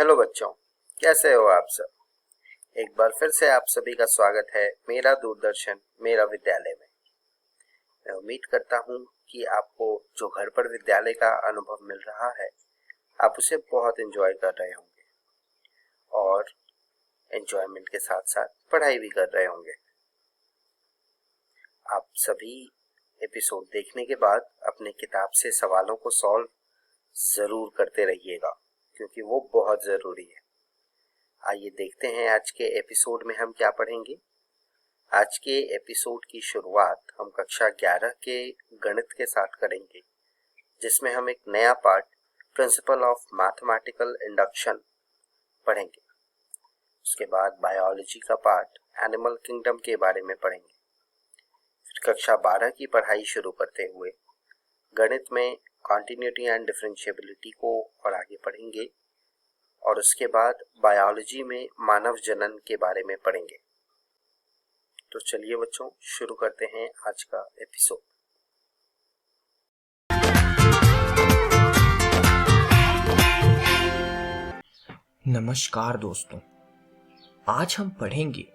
Hello बच्चों, कैसे हो आप सब। एक बार फिर से आप सभी का स्वागत है मेरा दूरदर्शन मेरा विद्यालय में। मैं उम्मीद करता हूँ कि आपको जो घर पर विद्यालय का अनुभव मिल रहा है आप उसे बहुत एंजॉय कर रहे होंगे और एंजॉयमेंट के साथ साथ पढ़ाई भी कर रहे होंगे। आप सभी एपिसोड देखने के बाद अपने किताब से सवालों को सॉल्व जरूर करते रहिएगा क्योंकि वो बहुत जरूरी है। आइए देखते हैं आज के एपिसोड में हम क्या पढ़ेंगे। आज के एपिसोड की शुरुआत हम कक्षा 11 के गणित के साथ करेंगे, जिसमें हम एक नया part principle of mathematical induction पढ़ेंगे। उसके बाद बायोलॉजी का पार्ट एनिमल किंगडम के बारे में पढ़ेंगे। फिर कक्षा 12 की पढ़ाई शुरू करते हुए गणित में कॉन्टिन्यूटी एंड डिफरेंशिएबिलिटी को और आगे पढ़ेंगे और उसके बाद बायोलॉजी में मानव जनन के बारे में पढ़ेंगे। तो चलिए बच्चों, शुरू करते हैं आज का एपिसोड। नमस्कार दोस्तों, आज हम पढ़ेंगे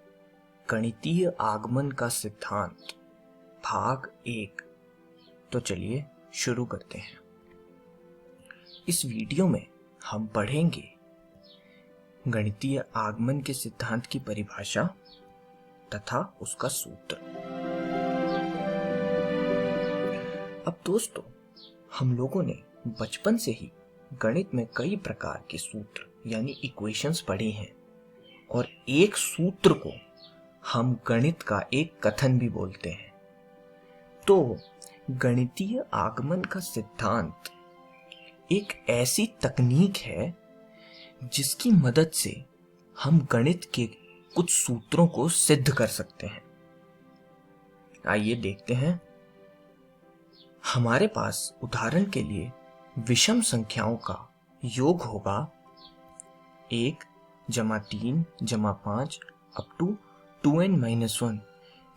गणितीय आगमन का सिद्धांत भाग 1। तो चलिए शुरू करते हैं। इस वीडियो में हम पढ़ेंगे गणितीय आगमन के सिद्धांत की परिभाषा तथा उसका सूत्र। अब दोस्तों, हम लोगों ने बचपन से ही गणित में कई प्रकार के सूत्र यानी इक्वेशंस पढ़े हैं और एक सूत्र को हम गणित का एक कथन भी बोलते हैं। तो गणितीय आगमन का सिद्धांत एक ऐसी तकनीक है जिसकी मदद से हम गणित के कुछ सूत्रों को सिद्ध कर सकते हैं। आइए देखते हैं। हमारे पास उदाहरण के लिए विषम संख्याओं का योग होगा 1 जमा 3 जमा 5 अप टू 2n-1,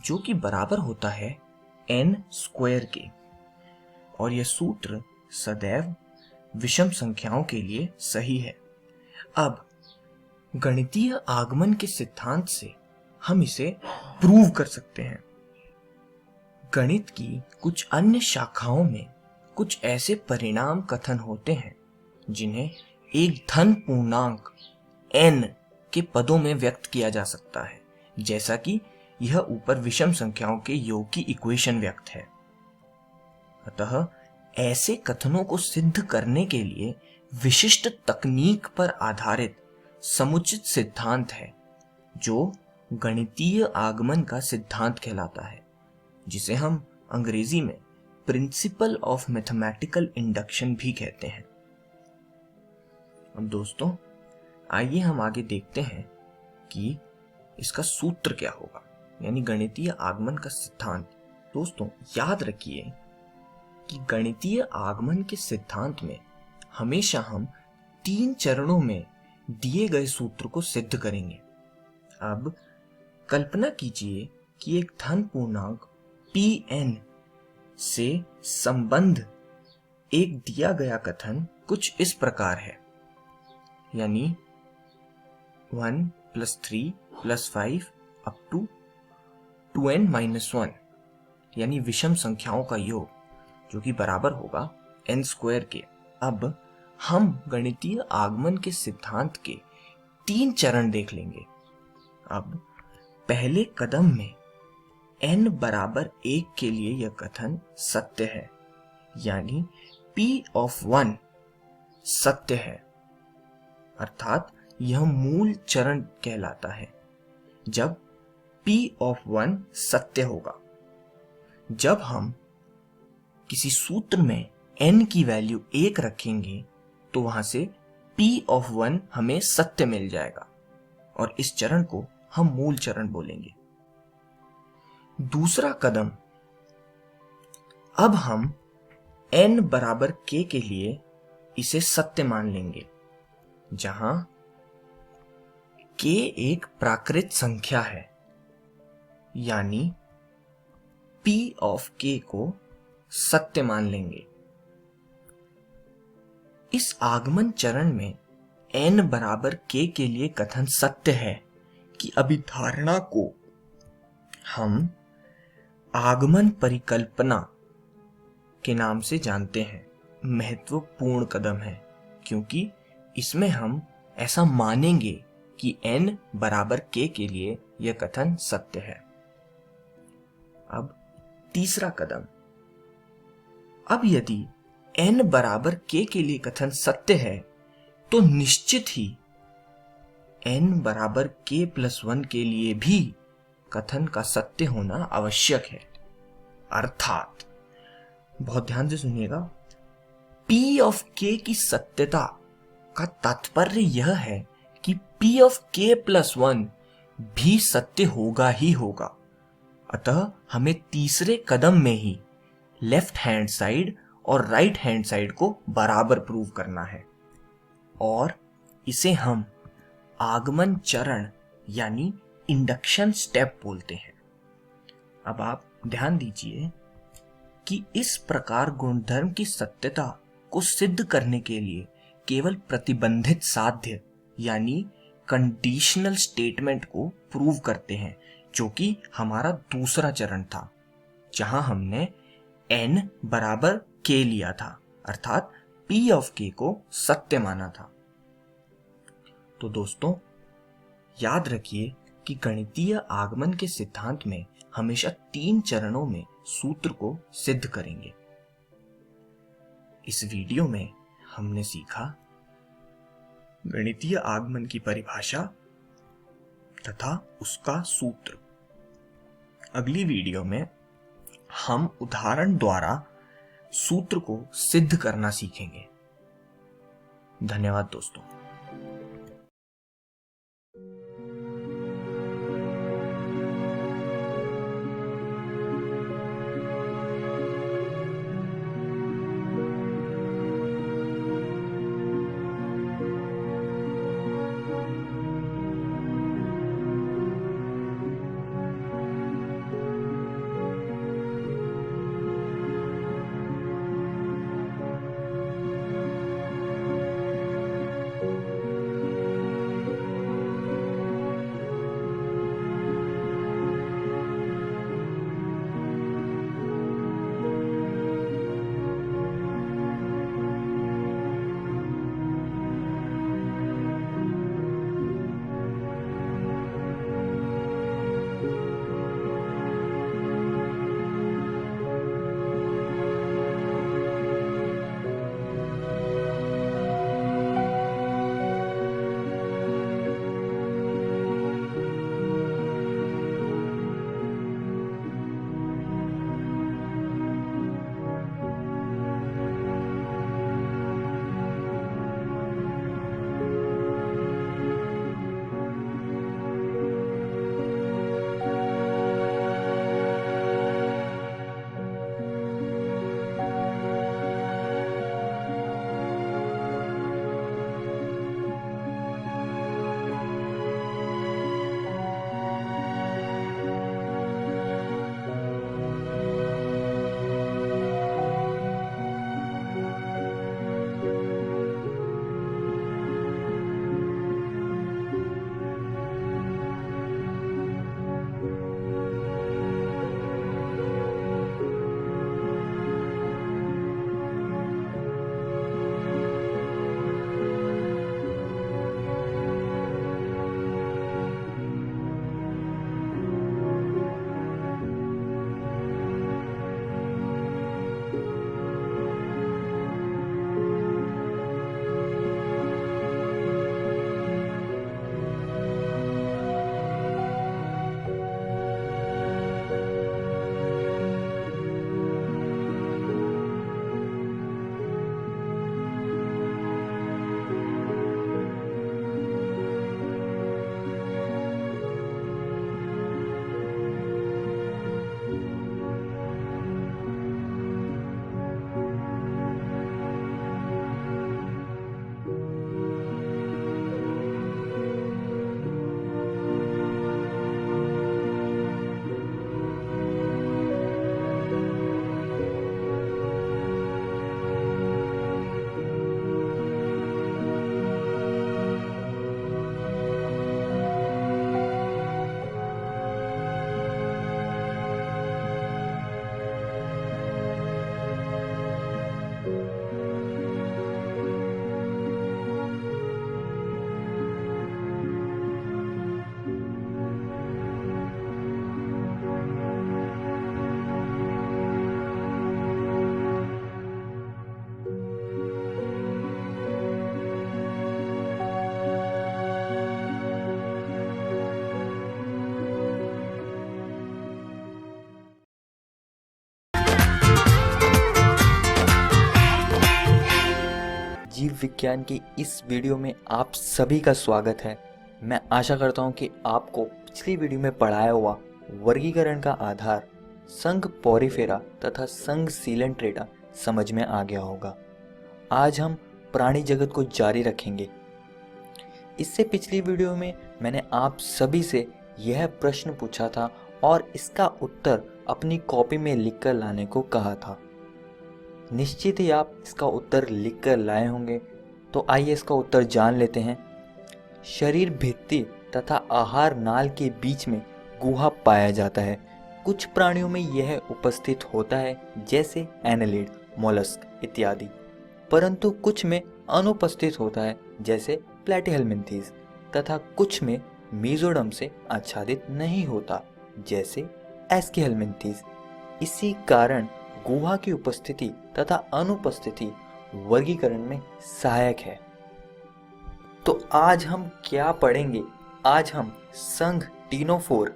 जो कि बराबर होता है n स्क्वायर के। और यह सूत्र सदैव विषम संख्याओं के लिए सही है। अब गणितीय आगमन के सिद्धांत से हम इसे प्रूव कर सकते हैं। गणित की कुछ अन्य शाखाओं में कुछ ऐसे परिणाम कथन होते हैं जिन्हें एक धन पूर्णांक n के पदों में व्यक्त किया जा सकता है, जैसा कि यह ऊपर विषम संख्याओं के योग की इक्वेशन व्यक्त है। अतः ऐसे कथनों को सिद्ध करने के लिए विशिष्ट तकनीक पर आधारित समुचित सिद्धांत है जो गणितीय आगमन का सिद्धांत कहलाता है, जिसे हम अंग्रेजी में प्रिंसिपल ऑफ मैथमेटिकल इंडक्शन भी कहते हैं। अब दोस्तों, आइए हम आगे देखते हैं कि इसका सूत्र क्या होगा, यानी गणितीय आगमन का सिद्धांत। दोस्तों, याद रखिए कि गणितीय आगमन के सिद्धांत में हमेशा हम 3 चरणों में दिए गए सूत्र को सिद्ध करेंगे। अब कल्पना कीजिए कि एक धन पूर्णांक Pn से संबंध एक दिया गया कथन कुछ इस प्रकार है, यानी 1 + 3 + 5 अप टू 2n-1, यानी विषम संख्याओं का योग, जो कि बराबर होगा n स्क्वायर के। अब हम गणितीय आगमन के सिद्धांत के 3 चरण देख लेंगे। अब पहले कदम में n बराबर 1 के लिए यह कथन सत्य है, यानी P(1) सत्य है, अर्थात यह मूल चरण कहलाता है जब P(1) सत्य होगा। जब हम किसी सूत्र में n की वैल्यू 1 रखेंगे तो वहां से P(1) हमें सत्य मिल जाएगा और इस चरण को हम मूल चरण बोलेंगे। दूसरा कदम, अब हम n बराबर k के लिए इसे सत्य मान लेंगे, जहां k एक प्राकृत संख्या है, यानी P(k) को सत्य मान लेंगे। इस आगमन चरण में n बराबर k के लिए कथन सत्य है कि अभिधारणा को हम आगमन परिकल्पना के नाम से जानते हैं, महत्वपूर्ण कदम है, क्योंकि इसमें हम ऐसा मानेंगे कि n बराबर k के लिए यह कथन सत्य है। अब तीसरा कदम, अब यदि n बराबर k के लिए कथन सत्य है तो निश्चित ही n बराबर k+1 के लिए भी कथन का सत्य होना आवश्यक है। अर्थात, बहुत ध्यान से सुनिएगा, P ऑफ k की सत्यता का तात्पर्य यह है कि P ऑफ k+1 भी सत्य होगा ही होगा। अतः हमें तीसरे कदम में ही लेफ्ट हैंड साइड और राइट हैंड साइड को बराबर प्रूव करना है, और इसे हम आगमन चरण यानी इंडक्शन स्टेप बोलते हैं। अब आप ध्यान दीजिए कि इस प्रकार गुणधर्म की सत्यता को सिद्ध करने के लिए केवल प्रतिबंधित साध्य यानी कंडीशनल स्टेटमेंट को प्रूव करते हैं, जो कि हमारा दूसरा चरण था, जहां हमने n बराबर k लिया था, अर्थात P ऑफ k को सत्य माना था। तो दोस्तों, याद रखिए कि गणितीय आगमन के सिद्धांत में हमेशा 3 चरणों में सूत्र को सिद्ध करेंगे। इस वीडियो में हमने सीखा गणितीय आगमन की परिभाषा तथा उसका सूत्र। अगली वीडियो में हम उदाहरण द्वारा सूत्र को सिद्ध करना सीखेंगे। धन्यवाद दोस्तों। जीव विज्ञान की इस वीडियो में आप सभी का स्वागत है। मैं आशा करता हूं कि आपको पिछली वीडियो में पढ़ाया हुआ वर्गीकरण का आधार संघ पोरिफेरा तथा संघ सीलेंट्रेटा समझ में आ गया होगा। आज हम प्राणी जगत को जारी रखेंगे। इससे पिछली वीडियो में मैंने आप सभी से यह प्रश्न पूछा था और इसका उत्तर अपनी कॉपी में लिखकर लाने को कहा था। निश्चित ही आप इसका उत्तर लिखकर लाए होंगे, तो आइए इसका उत्तर जान लेते हैं। शरीर भित्ति तथा आहार नाल के बीच में गुहा पाया जाता है। कुछ प्राणियों में यह उपस्थित होता है, जैसे एनालिड, मोलस्क इत्यादि, परंतु कुछ में अनुपस्थित होता है, जैसे प्लैटीहेल्मिन्थीज, तथा कुछ में मेसोडर्म से आच्छादित नहीं होता, जैसे एस्कीहेल्मिन्थीज। इसी कारण गुहा की उपस्थिति तथा अनुपस्थिति वर्गीकरण में सहायक है। तो आज हम क्या पढ़ेंगे? आज हम संघ टीनोफोर,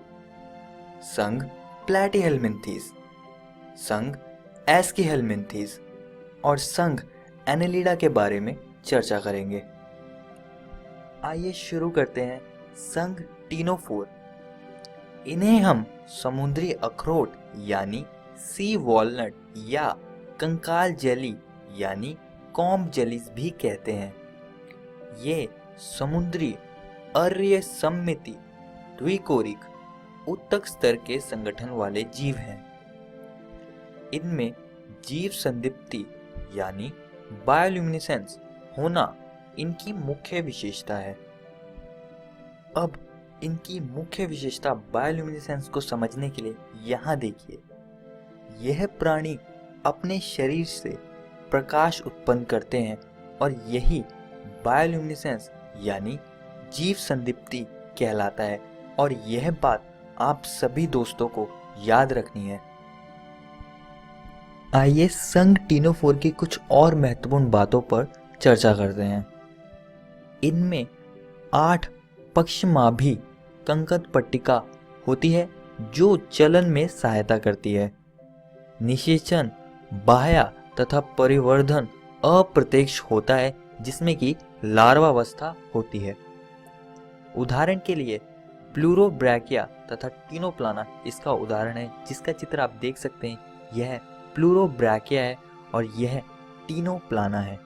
संघ प्लैटीहेल्मिन्थीज, संघ एस्कीहेल्मिन्थीज और संघ एनेलिडा के बारे में चर्चा करेंगे। आइए शुरू करते हैं। संघ टीनोफोर, इन्हें हम समुद्री अखरोट यानी सी वॉलनट या कंकाल जेली यानी कॉम्ब जेलीज भी कहते हैं। ये समुद्री अर्य सममिति द्विकोरिक उत्तक स्तर के संगठन वाले जीव हैं। इनमें जीव संदीप्ति यानी बायोल्यूमिनेसेंस होना इनकी मुख्य विशेषता है। अब इनकी मुख्य विशेषता बायोल्यूमिनेसेंस को समझने के लिए यहाँ देखिए। यह प्राणी अपने शरीर से प्रकाश उत्पन्न करते हैं और यही बायोल्यूमिनेसेंस यानी जीव संदीप्ति कहलाता है, और यह बात आप सभी दोस्तों को याद रखनी है। आइए संघ टीनोफोर की कुछ और महत्वपूर्ण बातों पर चर्चा करते हैं। इनमें 8 पक्षमाभी कंकद पट्टिका होती है, जो चलन में सहायता करती है। निषेचन, बाह्य तथा परिवर्धन अप्रत्यक्ष होता है, जिसमें कि लार्वावस्था होती है। उदाहरण के लिए प्लूरोब्रैकिया तथा टीनोप्लाना इसका उदाहरण है, जिसका चित्र आप देख सकते हैं। यह प्लूरोब्रैकिया है और यह टीनोप्लाना है।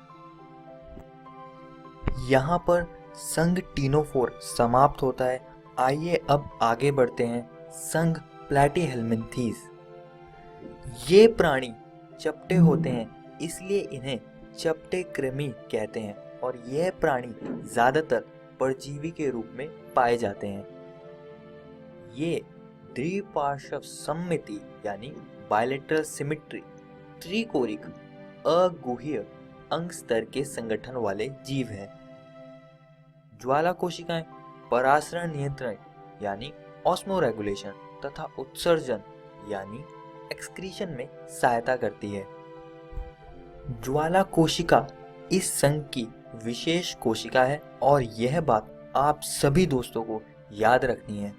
यहाँ पर संघ टीनोफोर समाप्त होता है। आइए अब आगे बढ़ते हैं। संघ प्लैटीहेल्मिन्थीज, ये प्राणी चपटे होते हैं, इसलिए इन्हें चपटे कृमि कहते हैं, और यह प्राणी ज्यादातर परजीवी के रूप में पाए जाते हैं। ये द्विपार्श्व सममिति यानी बायलेटरल सिमेट्री त्रिकोरिक अगुह्य अंग स्तर के संगठन वाले जीव हैं। ज्वाला कोशिकाएं परासरण नियंत्रण यानी ऑस्मोरेगुलेशन तथा उत्सर्जन यानी एक्सक्रीशन में सहायता करती है। ज्वाला कोशिका इस संघ की विशेष कोशिका है, और यह बात आप सभी दोस्तों को याद रखनी है।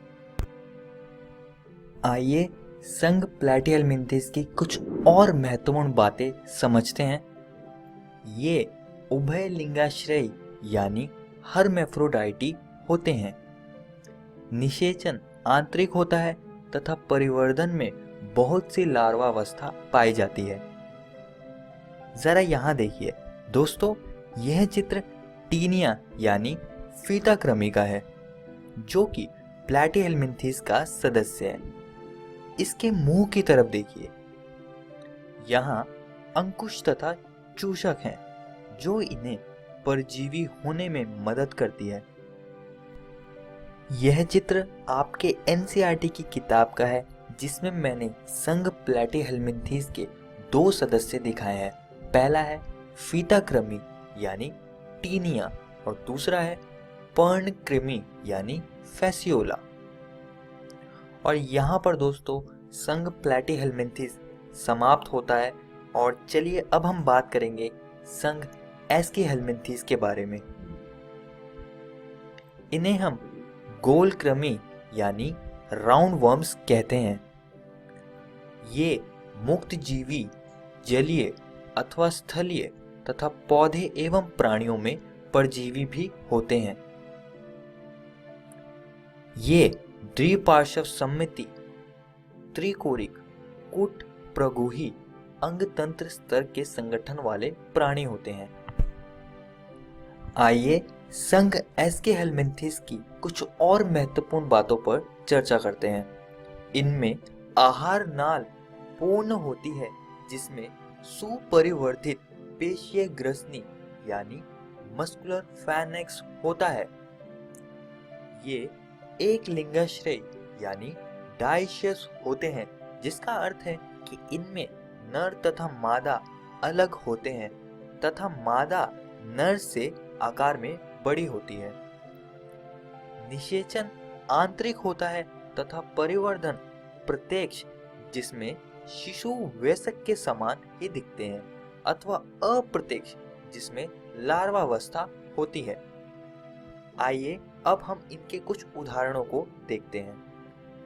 आइए संघ प्लैटीहेल्मिन्थीज की कुछ और महत्वपूर्ण बातें समझते हैं। ये उभय लिंगाश्रयी यानी हर्मेफ्रोडाइटी होते हैं। निषेचन आंतरिक होता है तथा परिवर्धन में बहुत सी लार्वावस्था पाई जाती है। जरा यहाँ देखिए दोस्तों, यह चित्र टीनिया यानी फीताकृमि का है, जो कि प्लैटीहेल्मिन्थीज का सदस्य है। इसके मुंह की तरफ देखिए, यहाँ अंकुश तथा चूषक हैं, जो इन्हें परजीवी होने में मदद करती है। यह चित्र आपके एनसीईआरटी की किताब का है, जिसमें मैंने संघ प्लैटीहेल्मिन्थीज के 2 सदस्य दिखाए हैं। पहला है फीताकृमि यानी टीनिया, और दूसरा है पर्णकृमि यानी फैसियोला। और यहाँ पर दोस्तों संघ प्लैटीहेल्मिन्थीज समाप्त होता है। और चलिए अब हम बात करेंगे संघ एस्कीहेल्मिन्थीज के बारे में। इन्हें हम गोल कृमि यानी राउंड वर्म्स कहते हैं। ये मुक्त जीवी, जलीय अथवा स्थलीय तथा पौधे एवं प्राणियों में परजीवी भी होते हैं। ये द्विपार्श्व सममिति, त्रिकोरिक, कूट प्रगुही अंग तंत्र स्तर के संगठन वाले प्राणी होते हैं। आइए संघ एस्के हेलमिंथिस की कुछ और महत्वपूर्ण बातों पर चर्चा करते हैं। इनमें आहार नाल पूर्ण होती है, जिसमें सुपरिवर्धित पेशीय ग्रसनी यानी मस्कुलर फैनेक्स होता है। ये एक लिंगाश्रय यानी डाइशियस होते हैं, जिसका अर्थ है कि इनमें नर तथा मादा अलग होते हैं तथा मादा नर से आकार में बड़ी होती है। निषेचन आंतरिक होता है तथा परिवर्धन प्रत्यक्ष, जिसमें शिशु वयस्क के समान ही दिखते हैं, अथवा अप्रत्यक्ष, जिसमें लार्वावस्था होती है। आइए अब हम इनके कुछ उदाहरणों को देखते हैं।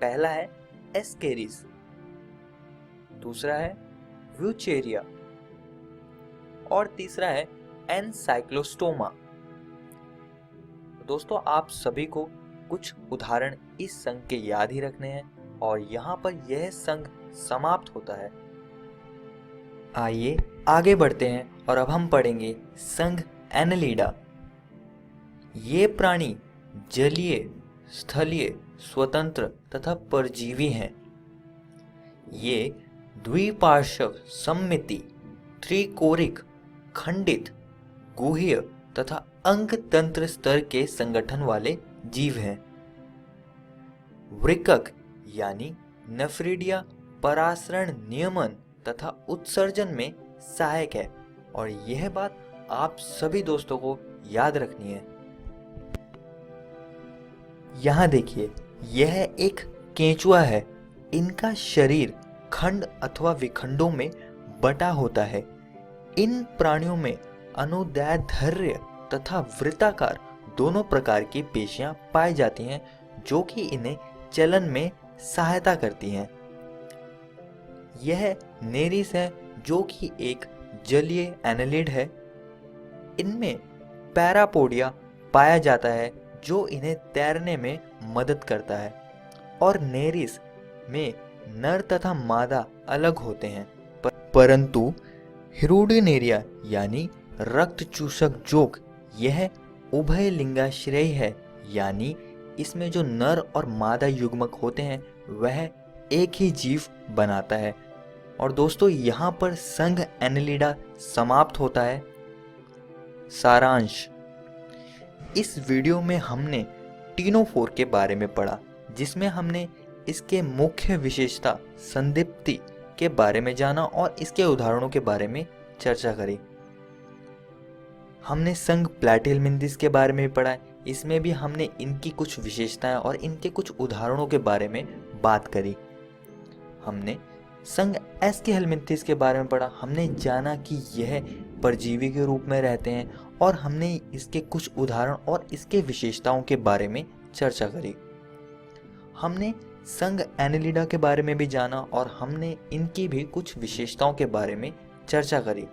पहला है एस्केरिस, दूसरा है व्यूचेरिया और तीसरा है एनसाइक्लोस्टोमा। दोस्तों, आप सभी को कुछ उदाहरण इस संघ के याद ही रखने हैं और यहाँ पर यह संघ समाप्त होता है। आइए आगे बढ़ते हैं और अब हम पढ़ेंगे संघ एनेलिडा। ये प्राणी जलीय, स्थलीय, स्वतंत्र तथा परजीवी हैं। ये द्विपार्श्व सममिति, त्रिकोरिक, खंडित, गुह्य तथा अंग तंत्र स्तर के संगठन वाले जीव हैं। वृक्क यानी नेफ्रिडिया परासरण नियमन तथा उत्सर्जन में सहायक है और यह बात आप सभी दोस्तों को याद रखनी है। यहाँ देखिए, यह एक केंचुआ है। इनका शरीर खंड अथवा विखंडों में बटा होता है। इन प्राणियों में अनुदैर्ध्य तथा वृत्ताकार दोनों प्रकार की पेशियां पाई जाती हैं, जो कि इन्हें चलन में सहायता करती हैं। यह नेरिस है, जो कि एक जलीय एनेलिड है। इनमें पैरापोडिया पाया जाता है, जो इन्हें तैरने में मदद करता है और नेरिस में नर तथा मादा अलग होते हैं, परंतु हिरुडिनेरिया यानी रक्त चूसक जोक यह उभय लिंगाश्रयी है, यानी इसमें जो नर और मादा युग्मक होते हैं वह एक ही जीव बनाता है। और दोस्तों, यहाँ पर संघ एनेलिडा समाप्त होता है। सारांश, इस वीडियो में हमने टीनोफोर के बारे में पढ़ा, जिसमें हमने इसके मुख्य विशेषता संदीप्ति के बारे में जाना और इसके उदाहरणों के बारे में चर्चा करी। हमने संघ प्लैटिहेलमिंथिस के बारे में पढ़ा। इसमें भी हमने इनकी कुछ विशेषताएं और इनके कुछ उदाहरणों के बारे में बात करी। हमने संघ एस्के हेलमिंथिस के बारे में पढ़ा। हमने जाना कि यह परजीवी के रूप में रहते हैं और हमने इसके कुछ उदाहरण और इसके विशेषताओं के बारे में चर्चा करी। हमने संघ एनेलिडा के बारे में भी जाना और हमने इनकी भी कुछ विशेषताओं के बारे में चर्चा करी।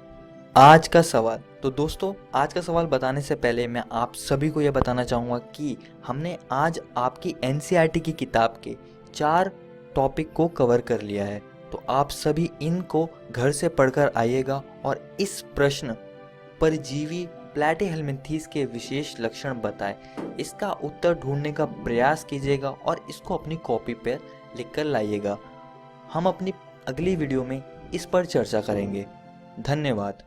आज का सवाल, तो दोस्तों, आज का सवाल बताने से पहले मैं आप सभी को यह बताना चाहूँगा कि हमने आज आपकी एनसीईआरटी की किताब के 4 टॉपिक को कवर कर लिया है। तो आप सभी इनको घर से पढ़कर आइएगा और इस प्रश्न परजीवी प्लैटिहेलमिंथिस के विशेष लक्षण बताएं, इसका उत्तर ढूंढने का प्रयास कीजिएगा और इसको अपनी कॉपी पर लिखकर लाइएगा। हम अपनी अगली वीडियो में इस पर चर्चा करेंगे। धन्यवाद।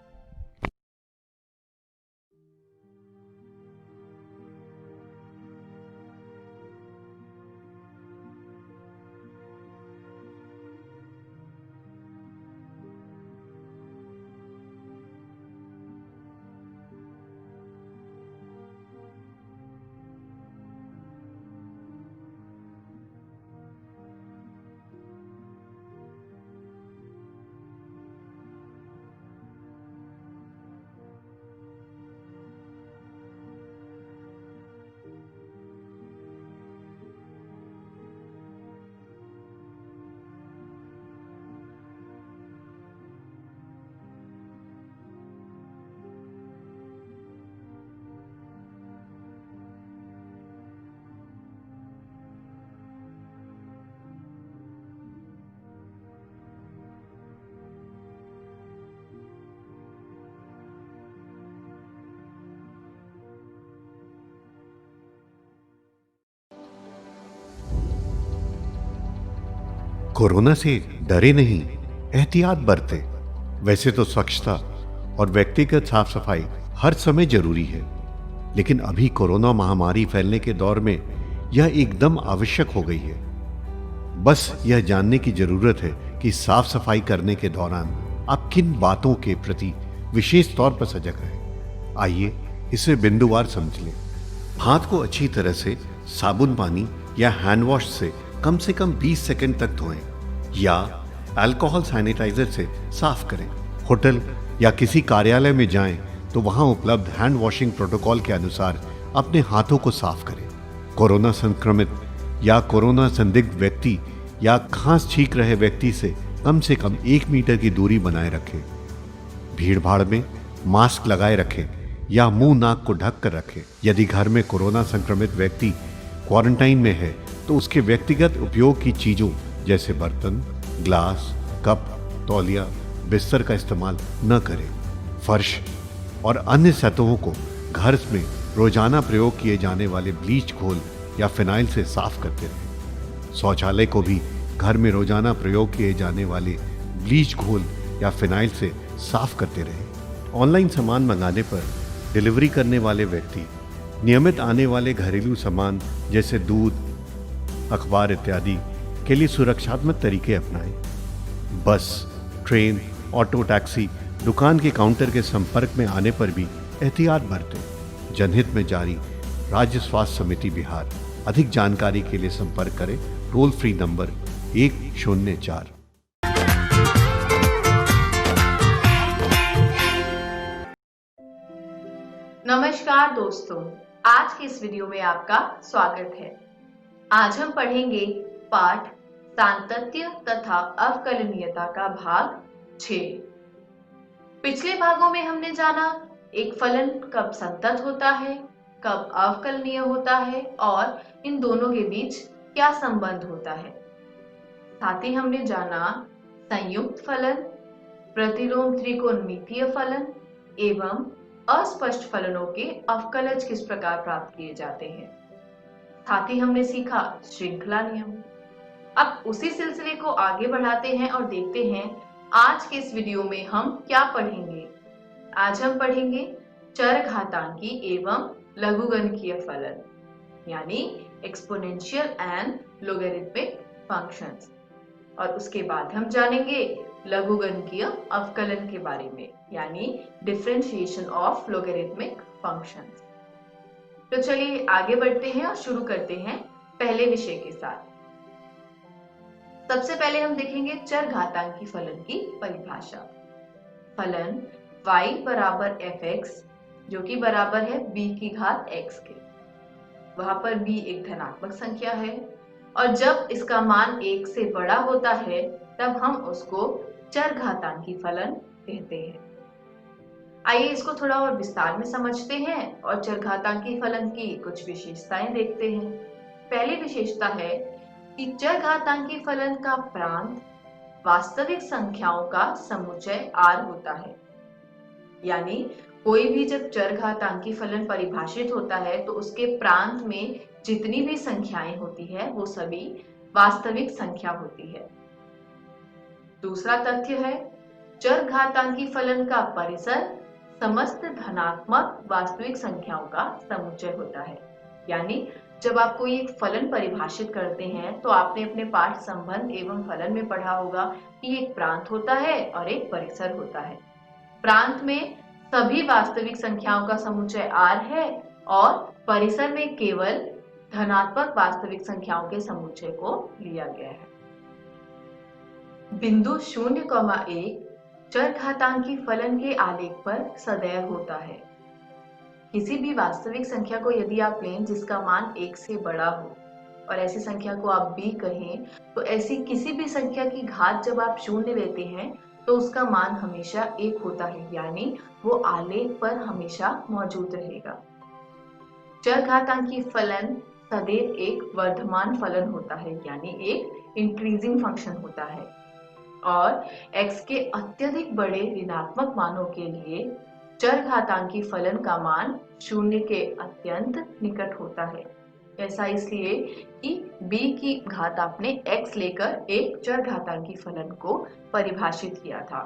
कोरोना से डरे नहीं, एहतियात बरतें। वैसे तो स्वच्छता और व्यक्तिगत साफ सफाई हर समय जरूरी है, लेकिन अभी कोरोना महामारी फैलने के दौर में यह एकदम आवश्यक हो गई है। बस यह जानने की जरूरत है कि साफ सफाई करने के दौरान आप किन बातों के प्रति विशेष तौर पर सजग रहें। आइए इसे बिंदुवार समझ लें। हाथ को अच्छी तरह से साबुन पानी या हैंड वॉश से कम 20 सेकंड तक धोएं या अल्कोहल सैनिटाइजर से साफ करें। होटल या किसी कार्यालय में जाएं तो वहां उपलब्ध हैंड वॉशिंग प्रोटोकॉल के अनुसार अपने हाथों को साफ करें। कोरोना संक्रमित या कोरोना संदिग्ध व्यक्ति या खांस छींक रहे व्यक्ति से कम 1 मीटर की दूरी बनाए रखें। भीड़ भाड़ में मास्क लगाए रखें या मुंह नाक को ढक कर रखें। यदि घर में कोरोना संक्रमित व्यक्ति क्वारंटाइन में है तो उसके व्यक्तिगत उपयोग की चीजों जैसे बर्तन, ग्लास, कप, तौलिया, बिस्तर का इस्तेमाल न करें। फर्श और अन्य सतहों को घर में रोजाना प्रयोग किए जाने वाले ब्लीच घोल या फिनाइल से साफ करते रहें। शौचालय को भी घर में रोजाना प्रयोग किए जाने वाले ब्लीच घोल या फिनाइल से साफ करते रहें। ऑनलाइन सामान मंगाने पर डिलीवरी करने वाले व्यक्ति नियमित आने वाले घरेलू सामान जैसे दूध, अखबार इत्यादि के लिए सुरक्षात्मक तरीके अपनाएं। बस, ट्रेन, ऑटो, टैक्सी, दुकान के काउंटर के संपर्क में आने पर भी एहतियात बरतें। जनहित में जारी राज्य स्वास्थ्य समिति बिहार। अधिक जानकारी के लिए संपर्क करें टोल फ्री नंबर 104। नमस्कार दोस्तों, आज के इस वीडियो में आपका स्वागत है। आज हम पढ़ेंगे पाठ सांतत्य तथा अवकलनीयता का भाग 6। पिछले भागों में हमने जाना एक फलन कब संतत होता है, कब अवकलनीय होता है और इन दोनों के बीच क्या संबंध होता है। साथ ही हमने जाना संयुक्त फलन, प्रतिलोम त्रिकोणमितीय फलन एवं अस्पष्ट फलनों के अवकलज किस प्रकार प्राप्त किए जाते हैं। साथ ही हमने सीखा श्रृंखला नियम। अब उसी सिलसिले को आगे बढ़ाते हैं और देखते हैं आज के इस वीडियो में हम क्या पढ़ेंगे। आज हम पढ़ेंगे चरघातांकी एवं लघुगणकीय फलन यानी एक्सपोनेंशियल एंड लोगरिथमिक फंक्शंस, और उसके बाद हम जानेंगे लघुगणकीय अवकलन के बारे में यानी डिफरेंशिएशन ऑफ लोगरिथमिक फंक्शंस। तो चलिए आगे बढ़ते हैं और शुरू करते हैं पहले विषय के साथ। सबसे पहले हम देखेंगे चरघातांकी फलन की परिभाषा। फलन y बराबर fx जो कि बराबर है b की घात x के। वहां पर b एक धनात्मक संख्या है और जब इसका मान 1 से बड़ा होता है तब हम उसको चरघातांकी फलन कहते हैं। आइए इसको थोड़ा और विस्तार में समझते हैं और चरघातांकी फलन की कुछ विशेषताएं देखते हैं। पहली विशेषता है कि चरघातांकी फलन का प्रांत वास्तविक संख्याओं का समुच्चय r होता है। यानी कोई भी जब चरघातांकी फलन परिभाषित होता है तो उसके प्रांत में जितनी भी संख्याएं होती है वो सभी वास्तविक संख्या होती है। दूसरा तथ्य है चरघातांकी फलन का परिसर समस्त धनात्मक वास्तविक संख्याओं का समुच्चय होता है। यानी जब आप कोई एक फलन परिभाषित करते हैं तो आपने अपने पाठ संबंध एवं फलन में पढ़ा होगा कि एक प्रांत होता है और एक परिसर होता है। प्रांत में सभी वास्तविक संख्याओं का समुच्चय r है और परिसर में केवल धनात्मक वास्तविक संख्याओं के समुच्चय को लिया गया है। बिंदु 0,1 चरघातांकी फलन के आलेख पर सदैव होता है। किसी भी वास्तविक संख्या को यदि आप लें जिसका मान 1 से बड़ा हो और ऐसी संख्या को आप b कहें तो ऐसी किसी भी संख्या की घात जब आप 0 लेते हैं तो उसका मान हमेशा 1 होता है, यानी वो आलेख पर हमेशा मौजूद रहेगा। चरघातांकी फलन सदैव एक वर्धमान फलन होता है यानी एक इंक्रीजिंग फंक्शन होता है और x के अत्यधिक बड़े ऋणात्मक मानों के लिए चरघातांकी फलन का मान 0 के अत्यंत निकट होता है। ऐसा इसलिए कि b की घात आपने x लेकर एक चरघातांकी फलन को परिभाषित किया था।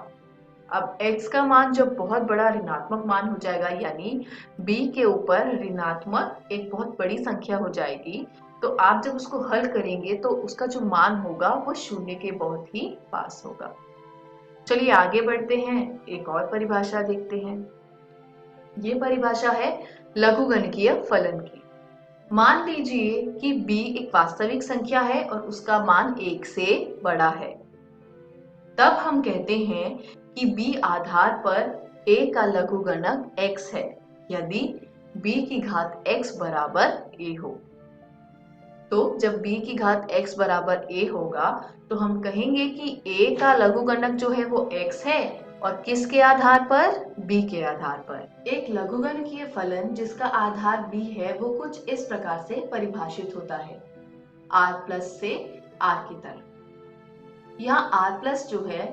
अब x का मान जब बहुत बड़ा ऋणात्मक मान हो जाएगा, यानी b के ऊपर ऋणात्मक एक बहुत बड़ी संख्या हो जाएगी, तो आप जब उसको हल करेंगे तो उसका जो मान होगा वो शून्य के बहुत ही पास होगा। चलिए आगे बढ़ते हैं, एक और परिभाषा देखते हैं। ये परिभाषा है लघुगणकीय फलन की। मान लीजिए कि b एक वास्तविक संख्या है और उसका मान 1 से बड़ा है। तब हम कहते हैं कि b आधार पर a का लघुगणक x है यदि b की घात x बराबर a हो। तो जब b की घात x बराबर a होगा तो हम कहेंगे कि a का लघुगणक जो है वो x है, और किसके आधार पर? b के आधार पर। एक लघुगणकीय फलन जिसका आधार b है वो कुछ इस प्रकार से परिभाषित होता है, r प्लस से r की तरफ। यहाँ r प्लस जो है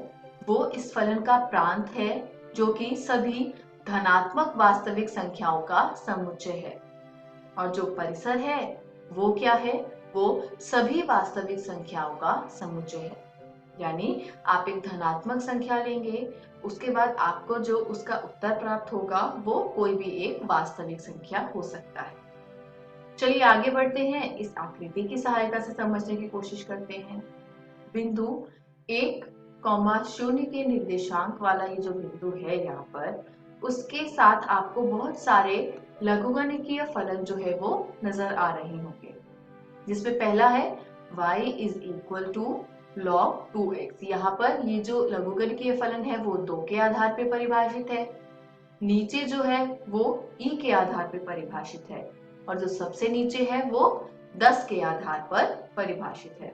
वो इस फलन का प्रांत है, जो कि सभी धनात्मक वास्तविक संख्याओं का समुच्चय है, और जो परिसर है वो क्या है? वो सभी वास्तविक संख्याओं का समुच्चय है। यानी आप एक धनात्मक संख्या लेंगे, उसके बाद आपको जो उसका उत्तर प्राप्त होगा वो कोई भी एक वास्तविक संख्या हो सकता है। चलिए आगे बढ़ते हैं, इस आकृति की सहायता से समझने की कोशिश करते हैं। बिंदु 1,0 के निर्देशांक वाला ये जो बिंदु है यहाँ पर, उसके साथ आपको बहुत सारे लघुगणकीय फलन जो है वो नजर आ रहे होंगे, जिसमें पहला है y is equal to log 2x। यहाँ पर ये जो लघुगणकीय फलन है वो 2 के आधार पे परिभाषित है। नीचे जो है वो e के आधार पे परिभाषित है, और जो सबसे नीचे है वो 10 के आधार पर परिभाषित है।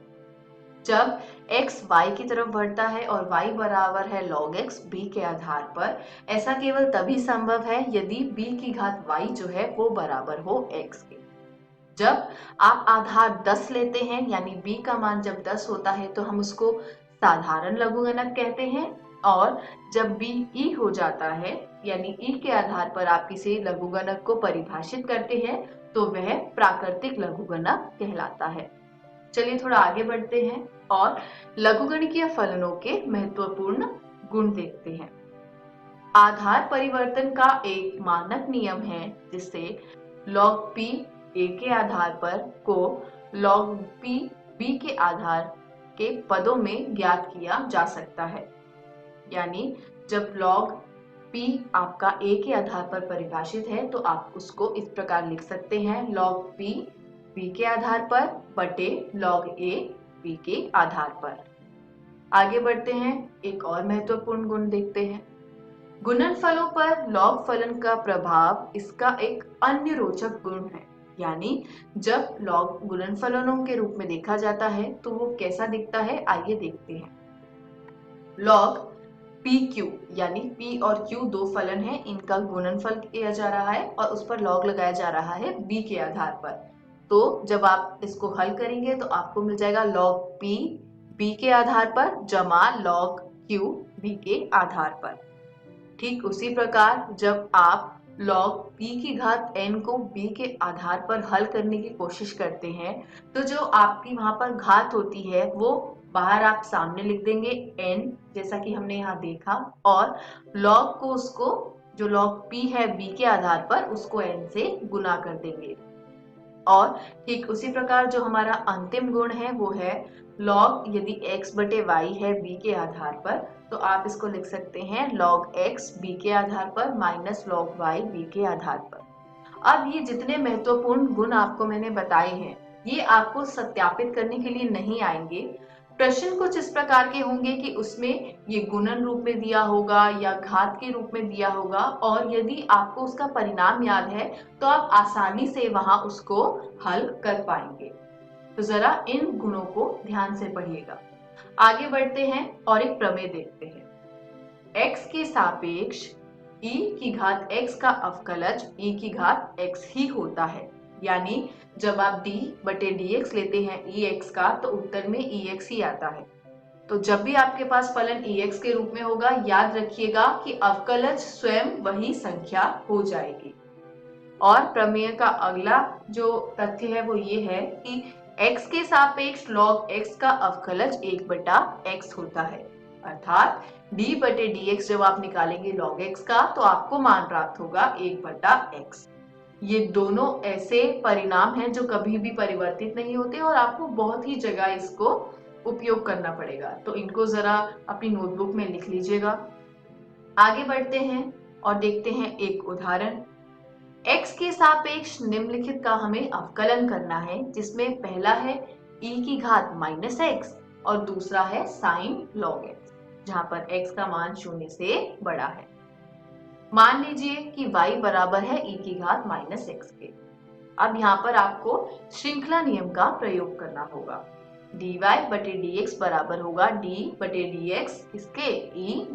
जब x y की तरफ बढ़ता है और y बराबर है log x b के आधार पर, ऐसा केवल तभी संभव है यदि b की घात y जो है वो बराबर हो x के। जब आप आधार 10 लेते हैं, यानी b का मान जब 10 होता है तो हम उसको साधारण लघुगणक कहते हैं, और जब b e हो जाता है यानी e के आधार पर आप किसी लघुगणक को परिभाषित करते हैं तो वह प्राकृतिक लघुगणक कहलाता है। चलिए थोड़ा आगे बढ़ते हैं और लघुगणकीय फलनों के महत्वपूर्ण गुण देखते हैं। आधार परिवर्तन का एक मानक नियम है जिससे log p a के आधार पर को log p b के आधार के पदों में ज्ञात किया जा सकता है। यानी जब log p आपका a के आधार पर परिभाषित है तो आप उसको इस प्रकार लिख सकते हैं, log p b के आधार पर बटे log a b के आधार पर। आगे बढ़ते हैं, एक और महत्वपूर्ण गुण देखते हैं। गुणनफलों पर लॉग फलन का प्रभाव इसका एक अन्य रोचक गुण है। यानी जब लॉग गुणनफलों के रूप में देखा जाता है तो वो कैसा दिखता है, आइए देखते हैं। लॉग पी क्यू, यानी p और q दो फलन है, इनका गुणनफल किया जा रहा है और उस पर लॉग लगाया जा रहा है b के आधार पर। तो जब आप इसको हल करेंगे तो आपको मिल जाएगा log p b के आधार पर जमा log q b के आधार पर। ठीक उसी प्रकार जब आप log p की घात n को b के आधार पर हल करने की कोशिश करते हैं तो जो आपकी वहां पर घात होती है वो बाहर आप सामने लिख देंगे n, जैसा कि हमने यहाँ देखा, और log को उसको जो log p है b के आधार पर उसको n से गुना कर देंगे। और ठीक उसी प्रकार जो हमारा अंतिम गुण है वो है log यदि x बटे y है b के आधार पर तो आप इसको लिख सकते हैं log x b के आधार पर माइनस log y b के आधार पर। अब ये जितने महत्वपूर्ण गुण आपको मैंने बताए हैं ये आपको सत्यापित करने के लिए नहीं आएंगे। प्रश्न कुछ इस प्रकार के होंगे कि उसमें ये गुणन रूप में दिया होगा या घात के रूप में दिया होगा, और यदि आपको उसका परिणाम याद है तो आप आसानी से वहां उसको हल कर पाएंगे। तो जरा इन गुणों को ध्यान से पढ़िएगा। आगे बढ़ते हैं और एक प्रमेय देखते हैं। x के सापेक्ष e की घात x का अवकलज e की घात x ही होता है। यानी जब आप d बटे dx लेते हैं ex का तो उत्तर में ex ही आता है। तो जब भी आपके पास फलन ex के रूप में होगा याद रखिएगा कि अवकलज स्वयं वही संख्या हो जाएगी। और प्रमेय का अगला जो तथ्य है वो ये है कि x के सापेक्ष log x का अवकलज 1/x होता है। अर्थात d/dx जब आप निकालेंगे log x का तो आपको मान प्राप्त होगा 1/x। ये दोनों ऐसे परिणाम हैं जो कभी भी परिवर्तित नहीं होते और आपको बहुत ही जगह इसको उपयोग करना पड़ेगा, तो इनको जरा अपनी नोटबुक में लिख लीजिएगा। आगे बढ़ते हैं और देखते हैं एक उदाहरण। x के सापेक्ष निम्नलिखित का हमें अवकलन करना है, जिसमें पहला है e की घात -x और दूसरा है sin log x, जहां पर x का मान 0 से बड़ा है। मान लीजिए कि y बराबर है e की घात -x के। अब यहाँ पर आपको श्रृंखला नियम का प्रयोग करना होगा। dy/dx बराबर होगा d/dx किसके, e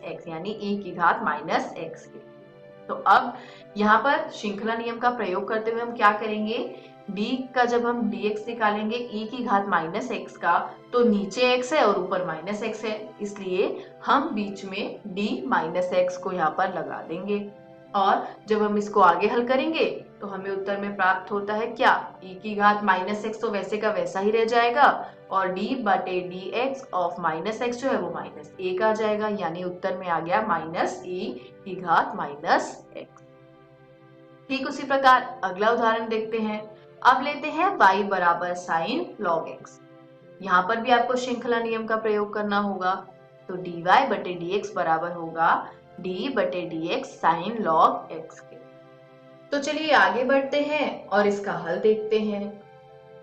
x यानी e की घात -x के। तो अब यहाँ पर श्रृंखला नियम का प्रयोग करते हुए हम क्या करेंगे, d का जब हम dx निकालेंगे e की घात -x का, तो नीचे x है और ऊपर -x है, इसलिए हम बीच में d -x को यहाँ पर लगा देंगे। और जब हम इसको आगे हल करेंगे तो हमें उत्तर में प्राप्त होता है क्या, e की घात -x तो वैसे का वैसा ही रह जाएगा और d/dx ऑफ -x जो है वो -1 आ जाएगा, यानी उत्तर में आ गया -e की घात -x। ठीक उसी प्रकार अगला उदाहरण देखते हैं। अब लेते हैं y बराबर sin log x। यहाँ पर भी आपको श्रृंखला नियम का प्रयोग करना होगा, तो dy/dx बराबर होगा d/dx sin log x के। तो चलिए आगे बढ़ते हैं और इसका हल देखते हैं।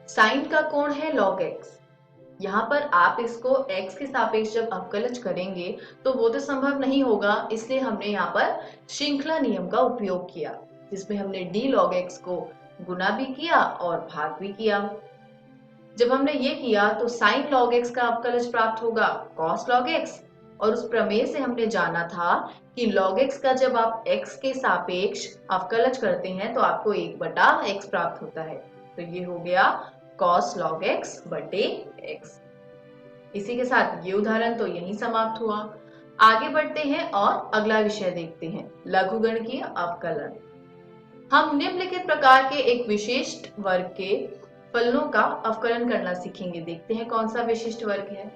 साइन का कोण है log x। यहाँ पर आप इसको x के सापेक्ष जब अवकलज करेंगे तो वो तो संभव नहीं होगा, इसलिए हमने यहाँ पर श्रृंखला नियम का उपयोग किया, जिसमें हमने d log x को गुना भी किया और भाग भी किया। जब हमने ये किया तो sin log x का अवकलज प्राप्त होगा cos log x, और उस प्रमेय से हमने जाना था कि log x का जब आप x के सापेक्ष अवकलज करते हैं तो आपको 1/x प्राप्त होता है। तो ये हो गया cos log x बटे x। इसी के साथ ये उदाहरण तो यहीं समाप्त हुआ। आगे बढ़ते हैं और अगला विषय देखते हैं, लघुगणकीय अवकलन। हम निम्नलिखित प्रकार के एक विशिष्ट वर्ग के फलनों का अवकलन करना सीखेंगे। देखते हैं कौन सा विशिष्ट वर्ग है।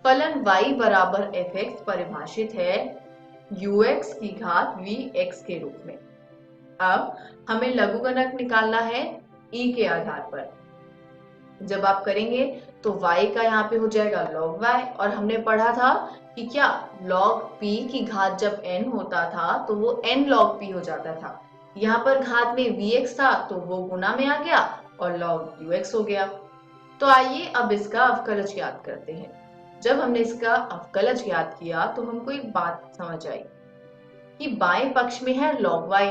फलन y बराबर fx परिभाषित है ux की घात vx के रूप में। अब हमें लघुगणक निकालना है e के आधार पर। जब आप करेंगे तो y का यहाँ पे हो जाएगा log y, और हमने पढ़ा था कि क्या log p की घात जब n होता था तो वो n log p हो जाता था। यहाँ पर घात में vx था तो वो गुना में आ गया और log ux हो गया। तो आइए अब इसका अवकलज ज्ञात करते हैं। जब हमने इसका अवकलज ज्ञात किया तो हमको एक बात समझ आई कि बाएं पक्ष में है log y।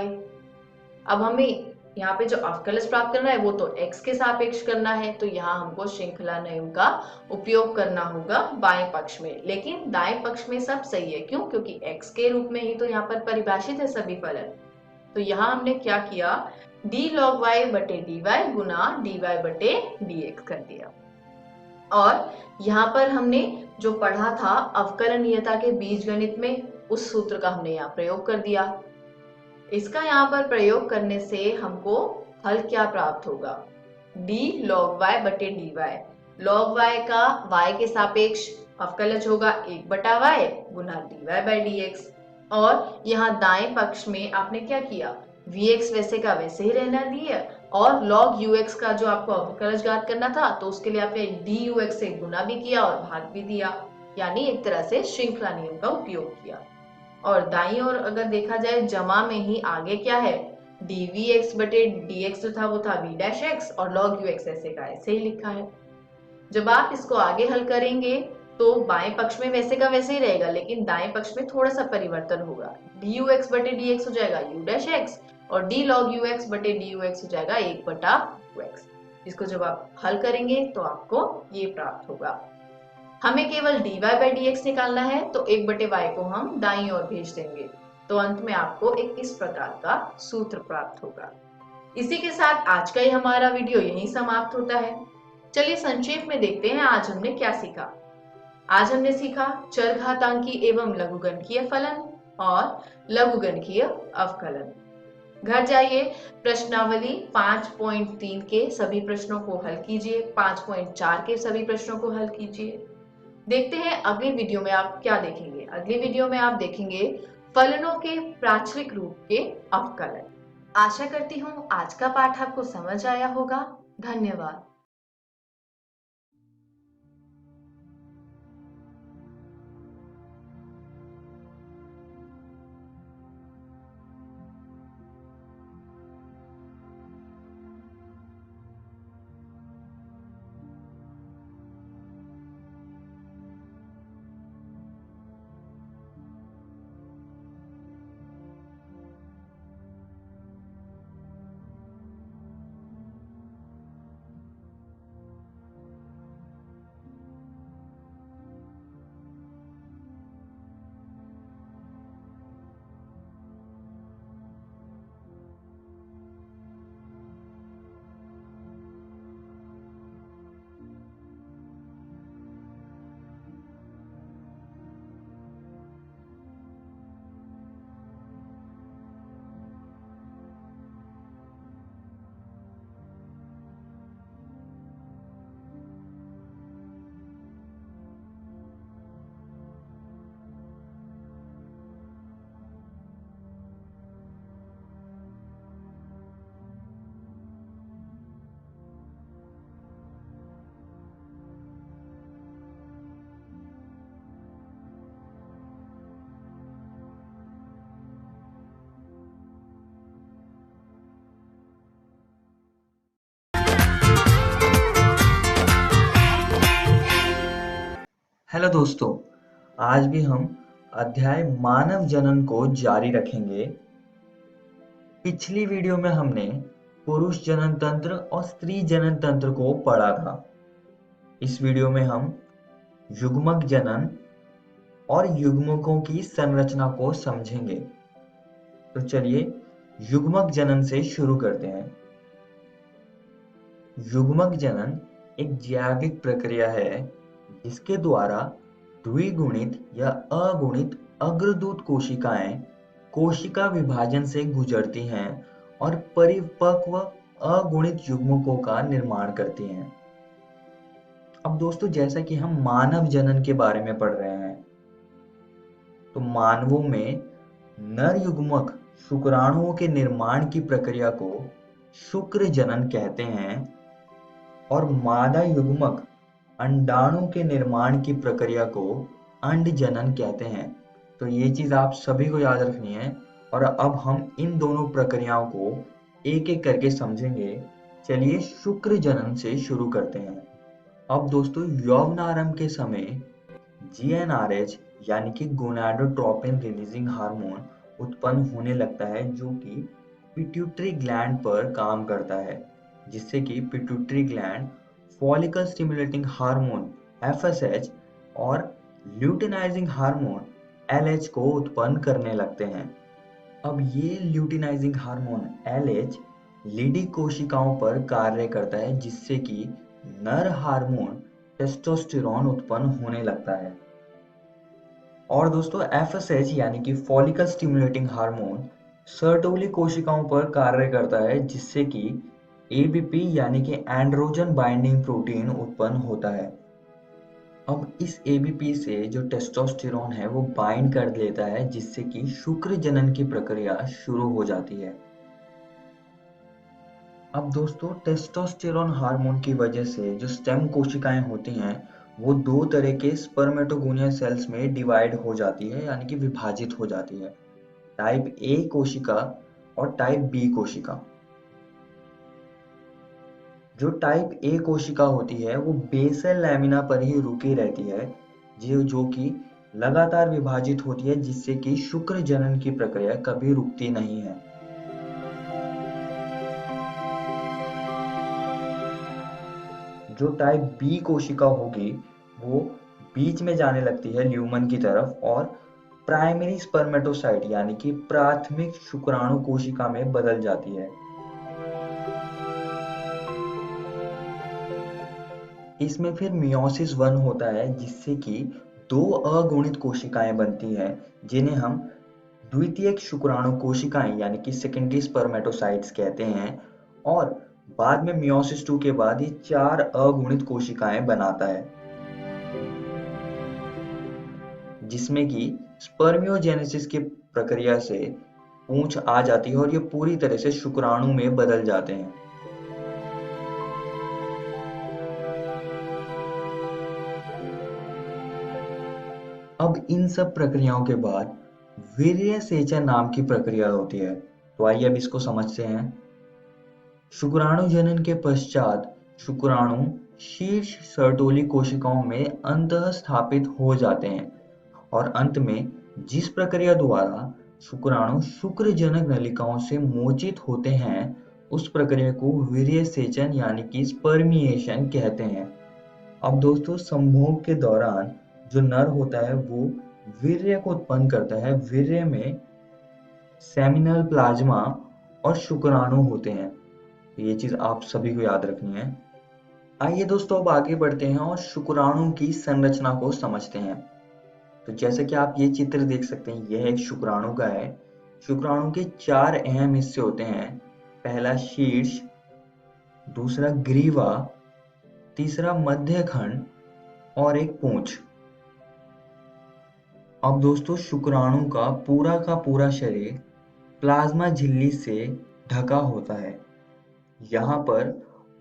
अब हमें यहाँ पे जो अवकलज प्राप्त करना है वो तो x के सापेक्ष करना है, तो यहाँ हमको श्रृंखला नियम का उपयोग करना होगा बाएं पक्ष में, लेकिन दाएं पक्ष में सब सही है। क्यों? क्योंकि x के रूप में ही तो यहाँ पर परिभाषित है सभी फलन। तो यहाँ हमने क्या किया, d log y बटे dy गुना dy बटे dx कर दिया। और यहाँ पर हमने जो पढ़ा था अवकलनीयता के बीजगणित में, उस सूत्र का हमने यहाँ प्रयोग कर दिया। इसका यहाँ पर प्रयोग करने से हमको हल क्या प्राप्त होगा, d log y बटे dy। log y का y के सापेक्ष अवकलज होगा 1/y गुना dy/dx। और यहाँ दाएं पक्ष में आपने क्या किया, vx वैसे का वैसे ही रहना दिया, और log ux का जो आपको अवकलज ज्ञात करना था तो उसके लिए आपने dux से गुना भी किया और भाग भी दिया, यानी एक तरह से श्रृंखला नियम का उपयोग किया। और दाईं ओर अगर देखा जाए जमा में ही आगे क्या है, dvx बटे dx जो था वो था v' और log ux ऐसे का ऐसे ही लिखा है। जब आप इसको आगे हल करेंगे तो बाएं पक्ष में वैसे का वैसे ही रहेगा, लेकिन दाएं पक्ष में थोड़ा सा परिवर्तन होगा। dux बटे dx हो जाएगा u' और d log ux बटे dux हो जाएगा 1/x। इसको जब आप हल करेंगे तो आपको ये प्राप्त होगा। हमें केवल dy/dx निकालना है, तो 1/y को हम दाईं ओर भेज देंगे, तो अंत में आपको एक इस प्रकार का सूत्र प्राप्त होगा। इसी के साथ आज का ही हमारा वीडियो यहीं समाप्त होता है। चलिए संक्षेप में देखते हैं आज हमने क्या सीखा। आज हमने सीखा चरघातांकी एवं लघुगणकीय फलन और लघुगणकीय अवकलन। घर जाइए, प्रश्नावली 5.3 के सभी प्रश्नों को हल कीजिए, 5.4 के सभी प्रश्नों को हल कीजिए। देखते हैं अगली वीडियो में आप क्या देखेंगे। अगली वीडियो में आप देखेंगे फलनों के प्राचलिक रूप के अवकलन। आशा करती हूँ आज का पाठ आपको समझ आया होगा। धन्यवाद। हेलो दोस्तों, आज भी हम अध्याय मानव जनन को जारी रखेंगे। पिछली वीडियो में हमने पुरुष जनन तंत्र और स्त्री जनन तंत्र को पढ़ा था। इस वीडियो में हम युग्मक जनन और युग्मकों की संरचना को समझेंगे। तो चलिए युग्मक जनन से शुरू करते हैं। युग्मक जनन एक जैविक प्रक्रिया है जिसके द्वारा द्विगुणित या अगुणित अग्रदूत कोशिकाएं कोशिका विभाजन से गुजरती हैं और परिपक्व अगुणित युग्मकों का निर्माण करती हैं। अब दोस्तों, जैसा कि हम मानव जनन के बारे में पढ़ रहे हैं, तो मानवों में नर युग्मक शुक्राणुओं के निर्माण की प्रक्रिया को शुक्र जनन कहते हैं और मादा युग्मक अंडाणु के निर्माण की प्रक्रिया को अंड जनन कहते हैं। तो ये चीज आप सभी को याद रखनी है। और अब हम इन दोनों प्रक्रियाओं को एक एक करके समझेंगे। चलिए शुक्र जनन से शुरू करते हैं। अब दोस्तों, यौवनारंभ के समय GnRH यानी कि गोनाडोट्रोपिन रिलीजिंग हार्मोन उत्पन्न होने लगता है, जो कि पिट्यूटरी ग्लैंड पर काम करता है, जिससे कि pituitary gland follicle stimulating hormone FSH और ल्यूटिनाइजिंग हार्मोन LH को उत्पन्न करने लगते हैं। अब ये ल्यूटिनाइजिंग हार्मोन LH लीडी कोशिकाओं पर कार्य करता है, जिससे कि नर हार्मोन टेस्टोस्टेरोन उत्पन्न होने लगता है। और दोस्तों, FSH यानी कि फॉलिकल स्टिमुलेटिंग हार्मोन सर्टोली कोशिकाओं पर कार्य करता है, जिससे कि ABP यानी कि एंड्रोजन बाइंडिंग प्रोटीन उत्पन्न होता है। अब इस ABP से जो टेस्टोस्टेरोन है वो बाइंड कर लेता है, जिससे कि शुक्र जनन की प्रक्रिया शुरू हो जाती है। अब दोस्तों, टेस्टोस्टेरोन हार्मोन की वजह से जो स्टेम कोशिकाएं होती हैं वो दो तरह के स्पर्मेटोगोनिया सेल्स में डिवाइड हो जाती है, यानी कि विभाजित हो जाती है। टाइप A कोशिका और टाइप B कोशिका। जो टाइप A कोशिका होती है वो बेसल लैमिना पर ही रुकी रहती है, जो कि लगातार विभाजित होती है, जिससे कि शुक्र जनन की प्रक्रिया कभी रुकती नहीं है। जो टाइप B कोशिका होगी वो बीच में जाने लगती है ल्यूमन की तरफ और प्राइमरी स्पर्मेटोसाइट यानी कि प्राथमिक शुक्राणु कोशिका में बदल जाती है। इसमें फिर मियोसिस 1 होता है, जिससे कि दो अगुणित कोशिकाएं बनती हैं, जिन्हें हम द्वितीयक शुक्राणु कोशिकाएं यानी कि सेकेंडरी स्पर्मेटोसाइट्स कहते हैं, और बाद में मियोसिस 2 के बाद ये 4 अगुणित कोशिकाएं बनाता है, जिसमें कि स्पर्मियोजेनेसिस की प्रक्रिया से पूंछ आ जाती है और ये पूरी तरह से शुक्राणु में बदल जाते हैं। अब इन सब प्रक्रियाओं के बाद वीर्य सेचन नाम की प्रक्रिया होती है। तो आइए अब इसको समझते हैं। शुक्राणु जनन के पश्चात शुक्राणु शीर्ष सर्टोली कोशिकाओं में अंतः स्थापित हो जाते हैं, और अंत में जिस प्रक्रिया द्वारा शुक्राणु शुक्रजनक नलिकाओं से मोचित होते हैं उस प्रक्रिया को वीर्य सेचन यानी कि स्पर्मिएशन कहते हैं। अब दोस्तों, संभोग के दौरान जो नर होता है वो वीर्य को उत्पन्न करता है। वीर्य में सेमिनल प्लाज्मा और शुक्राणु होते हैं। ये चीज आप सभी को याद रखनी है। आइए दोस्तों, अब आगे बढ़ते हैं और शुक्राणु की संरचना को समझते हैं। तो जैसे कि आप ये चित्र देख सकते हैं, यह एक शुक्राणु का है। शुक्राणु के 4 अहम हिस्से होते हैं। पहला शीर्ष, दूसरा ग्रीवा, तीसरा मध्य खंड और एक पूंछ। अब दोस्तों, शुक्राणु का पूरा शरीर प्लाज्मा झिल्ली से ढका होता है। यहाँ पर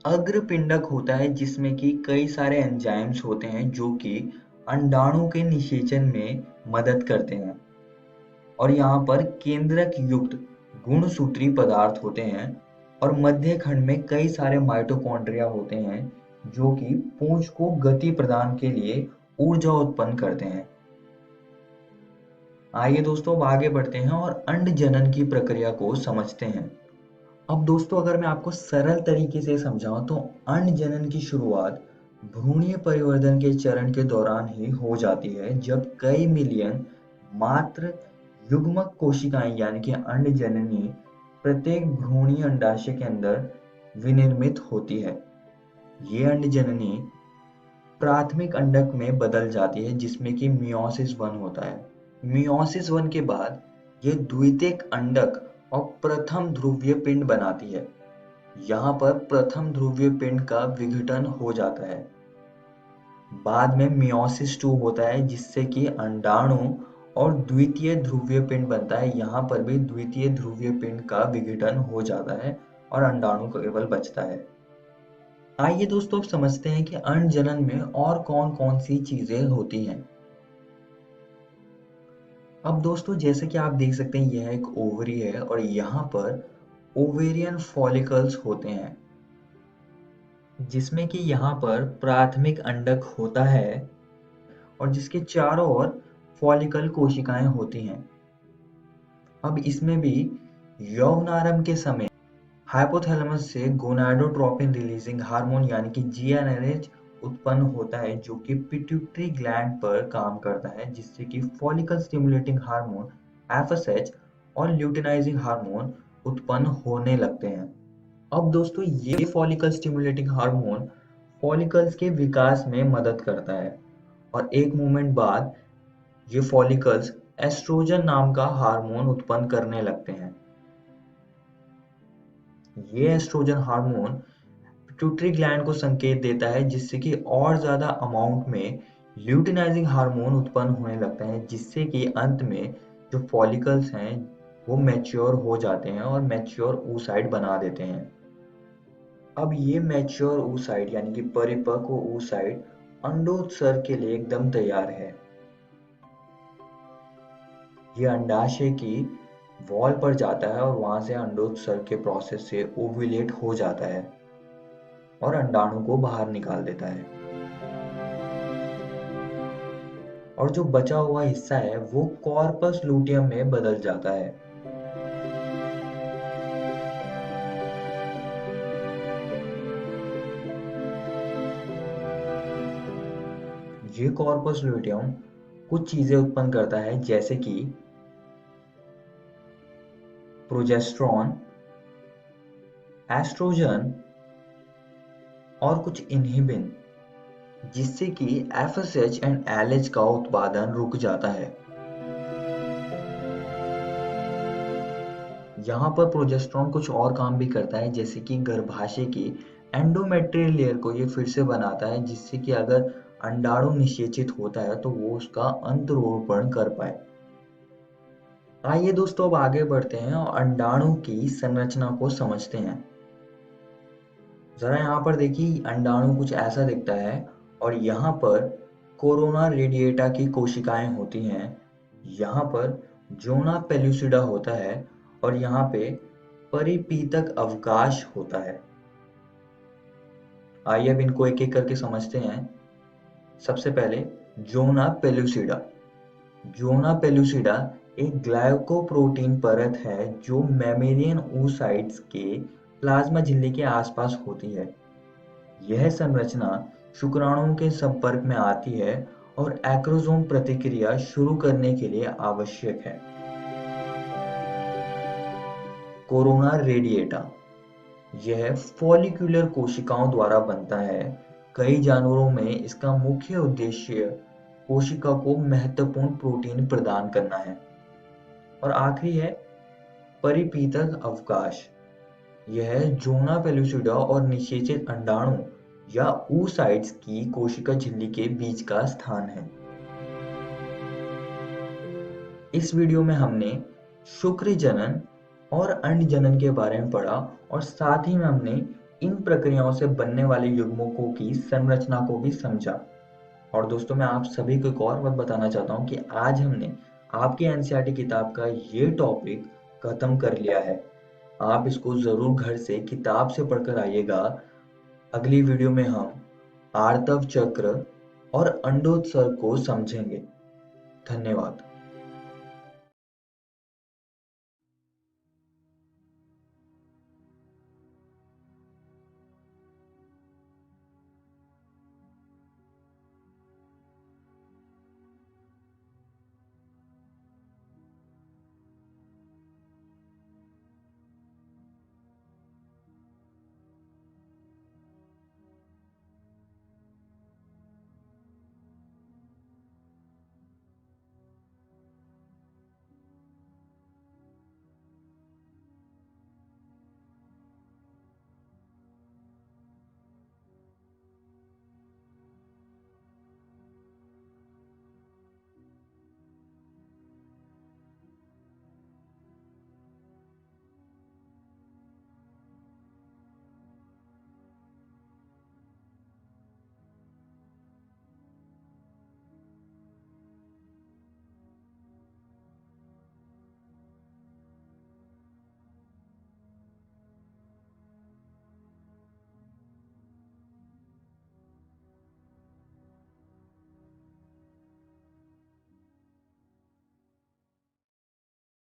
अग्रपिंडक होता है जिसमें कि कई सारे एंजाइम्स होते हैं जो कि अंडाणु के निषेचन में मदद करते हैं, और यहाँ पर केंद्रक युक्त गुणसूत्री पदार्थ होते हैं, और मध्य खंड में कई सारे माइटोकॉन्ड्रिया होते हैं जो कि पूंछ को गति प्रदान के लिए ऊर्जा उत्पन्न करते हैं। आइए दोस्तों, अब आगे बढ़ते हैं और अंड जनन की प्रक्रिया को समझते हैं। अब दोस्तों, अगर मैं आपको सरल तरीके से समझाऊं तो अंड जनन की शुरुआत भ्रूणीय परिवर्धन के चरण के दौरान ही हो जाती है, जब कई मिलियन मात्र युग्मक कोशिकाएं यानी कि अंड जननी प्रत्येक भ्रूणीय अंडाशय के अंदर विनिर्मित होती है। ये अंड जननी प्राथमिक अंडक में बदल जाती है जिसमें कि मियोसिस 1 होता है। मियोसिस 1 के बाद ये द्वितीयक अंडक और प्रथम ध्रुवीय पिंड बनाती है। यहाँ पर प्रथम ध्रुवीय पिंड का विघटन हो जाता है। बाद में मियोसिस 2 होता है जिससे कि अंडाणु और द्वितीय ध्रुवीय पिंड बनता है। यहाँ पर भी द्वितीय ध्रुवीय पिंड का विघटन हो जाता है और अंडाणु केवल बचता है। आइए दोस्तों, अब समझते हैं कि अंड जनन में और कौन कौन सी चीजें होती हैं। अब दोस्तों, जैसे कि आप देख सकते हैं, यह एक ओवरी है और यहाँ पर ओवेरियन फॉलिकल्स होते हैं, जिसमें कि यहाँ पर प्राथमिक अंडक होता है और जिसके चारों ओर फॉलिकल कोशिकाएं होती हैं। अब इसमें भी यौवनारंभ के समय हाइपोथैलेमस से गोनाडोट्रोपिन रिलीजिंग हार्मोन यानी कि GnRH उत्पन्न होता है, जो कि पिट्यूटरी ग्लैंड पर काम करता है, जिससे कि फॉलिकल स्टिमुलेटिंग हार्मोन FSH और ल्यूटिनाइजिंग हार्मोन उत्पन्न होने लगते हैं। अब दोस्तों, ये फॉलिकल स्टिमुलेटिंग हार्मोन फॉलिकल्स के विकास में मदद करता है, और एक मूवमेंट बाद ये फॉलिकल्स एस्ट्रोजन नाम का हार्मोन उत्पन्न करने लगते हैं। ये एस्ट्रोजन हार्मोन पिट्यूटरी ग्लैंड को संकेत देता है, जिससे कि और ज्यादा अमाउंट में ल्यूटिनाइजिंग हार्मोन उत्पन्न होने लगता है, जिससे कि अंत में जो फॉलिकल्स हैं वो मैच्योर हो जाते हैं और मैच्योर oocyte बना देते हैं। अब ये मैच्योर oocyte यानी कि परिपक्व oocyte अंडोत्सर्ग के लिए एकदम तैयार है। ये अंडाशय की वॉल पर जाता है और वहां से अंडोत्सर्ग के प्रोसेस से ओव्यूलेट हो जाता है और अंडाणु को बाहर निकाल देता है, और जो बचा हुआ हिस्सा है वो कॉर्पस लूटियम में बदल जाता है। ये कॉर्पस लूटियम कुछ चीजें उत्पन्न करता है, जैसे कि प्रोजेस्टेरॉन, एस्ट्रोजन और कुछ इनहिबिन, जिससे कि FSH एंड LH का उत्पादन रुक जाता है। यहाँ पर प्रोजेस्टेरॉन कुछ और काम भी करता है, जैसे कि गर्भाशय की एंडोमेट्रियल लेयर को ये फिर से बनाता है, जिससे कि अगर अंडाणु निषेचित होता है तो वो उसका अंकुरोत्पन्न कर पाए। आइए दोस्तों, अब आगे बढ़ते हैं और अंडाणु की संरचना को समझते हैं। जरा यहाँ पर देखिए, अंडाणु कुछ ऐसा दिखता है और यहाँ पर कोरोना रेडिएटा की कोशिकाएं होती हैं। यहाँ पर जोना पेलुसिडा होता है और यहाँ पे परिपीतक अवकाश होता है। आइए अब इनको एक एक करके समझते हैं। सबसे पहले जोना पेलुसिडा। जोना पेलुसिडा एक ग्लाइकोप्रोटीन परत है जो मैमेलियन oocytes के प्लाज्मा झिल्ली के आसपास होती है। यह संरचना शुक्राणुओं के संपर्क में आती है और एक्रोसोम प्रतिक्रिया शुरू करने के लिए आवश्यक है। कोरोना रेडिएटा यह फॉलिक्यूलर कोशिकाओं द्वारा बनता है। कई जानवरों में इसका मुख्य उद्देश्य कोशिका को महत्वपूर्ण प्रोटीन प्रदान करना है। और आखिरी है परिपीतक अवकाश। यह जोना पेलुसिडा और निषेचित अंडाणु या oocytes की कोशिका झिल्ली के बीच का स्थान है। इस वीडियो में हमने शुक्र जनन और अंड जनन के बारे में पढ़ा और साथ ही में हमने इन प्रक्रियाओं से बनने वाले युग्मकों की संरचना को भी समझा। और दोस्तों, मैं आप सभी को एक और बात बताना चाहता हूँ कि आज हमने आपकी एनसीईआरटी किताब का ये टॉपिक खत्म कर लिया है। आप इसको जरूर घर से किताब से पढ़कर आइएगा। अगली वीडियो में हम आर्तव चक्र और अंडोत्सर्ग को समझेंगे। धन्यवाद।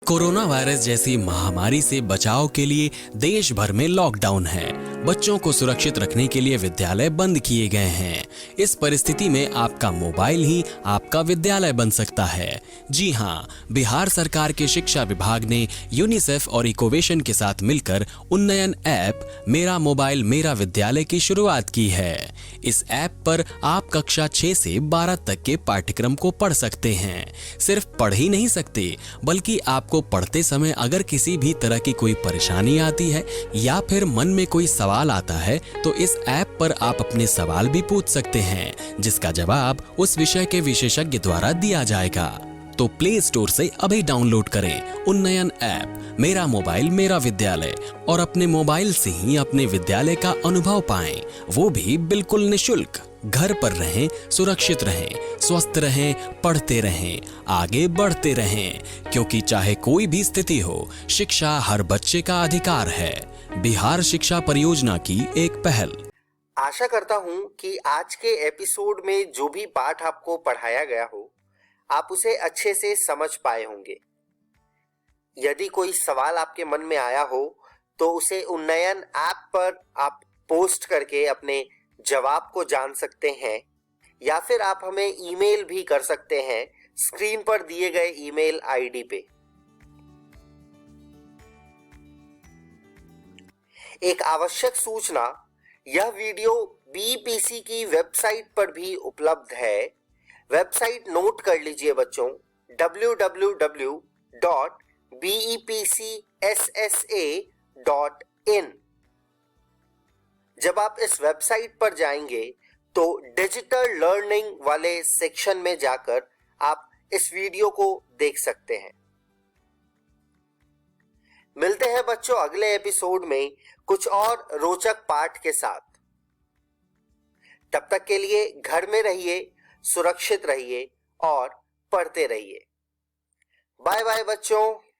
कोरोना वायरस जैसी महामारी से बचाव के लिए देश भर में लॉकडाउन है। बच्चों को सुरक्षित रखने के लिए विद्यालय बंद किए गए हैं। इस परिस्थिति में आपका मोबाइल ही आपका विद्यालय बन सकता है। जी हाँ, बिहार सरकार के शिक्षा विभाग ने यूनिसेफ और इकोवेशन के साथ मिलकर उन्नयन ऐप मेरा मोबाइल मेरा विद्यालय की शुरुआत की है। इस ऐप पर आप कक्षा 6 से 12 तक के पाठ्यक्रम को पढ़ सकते हैं। सिर्फ पढ़ ही नहीं सकते, बल्कि आपको पढ़ते समय अगर किसी भी तरह की कोई परेशानी आती है या फिर मन में कोई सवाल आता है तो इस ऐप पर आप अपने सवाल भी पूछ सकते हैं, जिसका जवाब उस विषय के विशेषज्ञ द्वारा दिया जाएगा। तो प्ले स्टोर से अभी डाउनलोड करें उन्नयन ऐप मेरा मोबाइल मेरा विद्यालय और अपने मोबाइल से ही अपने विद्यालय का अनुभव पाएं, वो भी बिल्कुल निःशुल्क। घर पर रहें, सुरक्षित रहें, स्वस्थ रहें, पढ़ते रहें, आगे बढ़ते रहें, क्योंकि चाहे कोई भी स्थिति हो, शिक्षा हर बच्चे का अधिकार है। बिहार शिक्षा परियोजना की एक पहल। आशा करता हूं कि आज के एपिसोड में जो भी पाठ आपको पढ़ाया गया हो, आप उसे अच्छे से समझ पाए होंगे। यदि कोई सवाल आपके मन में आया हो तो उसे उन्नयन ऐप पर आप पोस्ट करके अपने जवाब को जान सकते हैं, या फिर आप हमें ईमेल भी कर सकते हैं स्क्रीन पर दिए गए ईमेल आईडी पे। एक आवश्यक सूचना, यह वीडियो बीईपीसी की वेबसाइट पर भी उपलब्ध है। वेबसाइट नोट कर लीजिए बच्चों, www.bepc ssa.in। जब आप इस वेबसाइट पर जाएंगे तो डिजिटल लर्निंग वाले सेक्शन में जाकर आप इस वीडियो को देख सकते हैं। मिलते हैं बच्चों अगले एपिसोड में कुछ और रोचक पाठ के साथ। तब तक के लिए घर में रहिए, सुरक्षित रहिए और पढ़ते रहिए। बाय बाय बच्चों।